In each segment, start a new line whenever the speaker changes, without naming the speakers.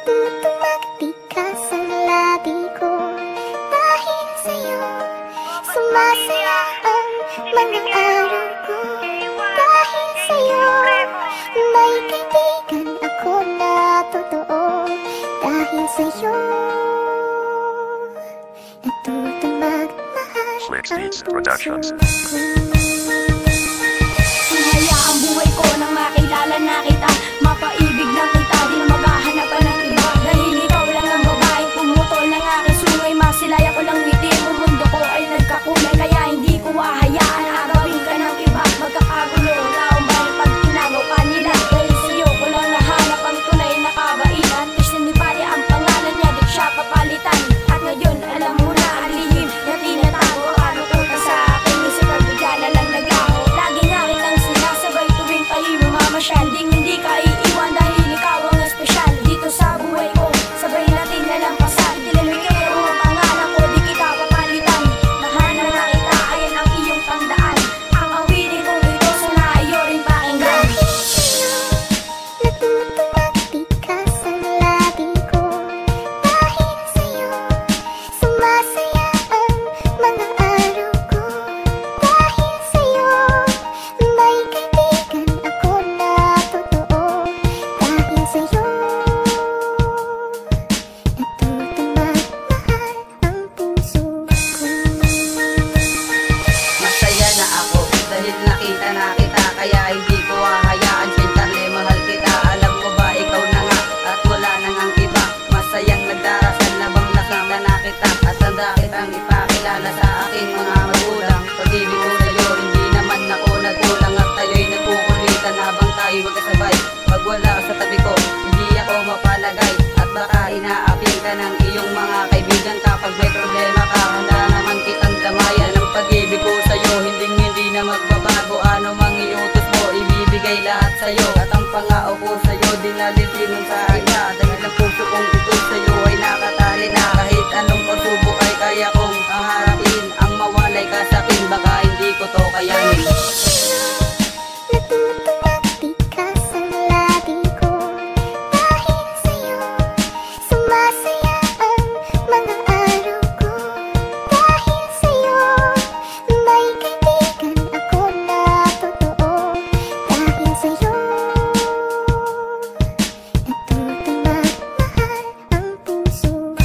Natutumagti ka sa labi ko. Dahil sa'yo sumasaya ang mga araw ko. Dahil sa'yo may kaibigan ako na totoo. Dahil sa'yo natutong magmahal ang puso ko.
Sumaya ang buhay ko nang makilala na kita. Mapaibig na kita, di na maghahanap pa ng iba. Dahil ikaw lang ang babaeng pumutol ng aking sungay. Masilaya ko lang ngiti, ang mundo ko ay nagkakulay. Kaya hindi ko hahayaan na agawin ka ng iba. Magkakagulo na ang bahay pag tinagaw ka nila. Dahil sa'yo ko lang nahanap ang tunay na kabaitan. Kasi ni Pari ang pangalan niya, di siya papalitan. At ngayon alam mo na ang lihim na tinatago. Ano ko ka sa akin, isip ang bigla na lang nag-aho. Lagi nga kitang sinasabay tuwing tayo mamamasyal. Hindi ka iiwan dahil ikaw ang espesyal. Dito sa buhay ko, sabay natin nalampasan. Dinalwikero ang pangalan ko, di kita papalitan. Mahal na nga kita, ayan ang iyong tandaan. Ang awitin kong ito, sana iyo rin pakinggan.
Dahil sa'yo natutumagti ka sa labi ko. Dahil sa'yo sumasaya ang mga araw ko. Dahil sa'yo may kaibigan ako na totoo. Dahil sa'yo natutong magmahal ang puso ko.
Masaya na ako dahil nakita na kita. Kaya hindi ko hahayaan, Charlie, mahal kita. Alam ko ba ikaw na nga at wala nang ang iba. Masayang nagdarasal na bang nakita na kita. At handa kitang ipakilala sa aking mga magulang. Pag-ibig ko sa'yo, hindi naman ako nagkulang. At tayo'y nagkukulitan habang tayo magkasabay. Pag wala ka sa tabi ko, hindi ako mapalagay. At baka inaapil ka ng iyong mga kaibigan. Kapag may problema ka, handa naman kitang damayan. Ang pag-ibig ko sa'yo, hindi na magbabago. Ano mang iutos mo, ibibigay lahat sa'yo. At ang pangako ko sa'yo, di nalilinom sa iba. Dahil ang puso kong ito sa'yo ay nakatali na. Kahit anong pagsubok ay kaya kong haharapin. Ang mawalay ka sa'kin, baka hindi ko to kayanin.
Dahil sa'yo natutumagti ka sa labi ko. Dahil sa'yo sumasaya ang mga araw ko. Dahil sa'yo may kaibigan ako na totoo. Dahil sa'yo natutong magmahal ang puso ko.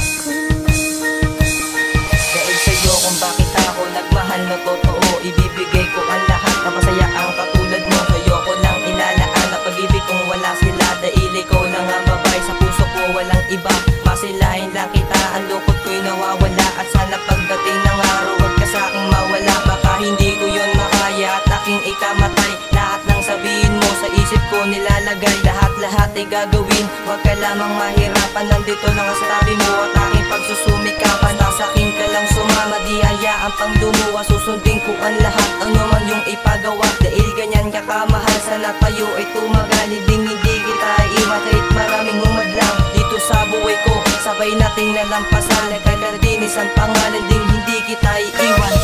Dahil sa'yo kung bakit ako nagmahal na totoo. Ibibigay ko ang lahat na masaya ang katulad mo. Sa'yo ko lang ilalaan na pag-ibig kung wala sila. Dahil ikaw lang ang babae sa puso ko, walang iba. Masilahin lang kita, ang lungkot ko'y nawawala. At sana pagdating ng araw, wag ka sa'king mawala. Baka hindi ko yun makaya at aking ikamatay. Lahat ng sabihin mo sa isip ko nilalagay. Lahat ay gagawin, wag ka lamang mahirapan. Nandito lang sa tabi mo at aking pagsusumikapan. Sasakin ka lang sumama, di hayaan pang lumuwa. Susundin ko ang lahat, ano man yung ipagawa. Dahil ganyan ka kamahal, sana tayo ay tumagal. Hindi kita iwan kahit maraming humadlang. Dito sa buhay ko, sabay nating nalampasan. Nagkakadinis ang pangalan, ding hindi kita iiwan.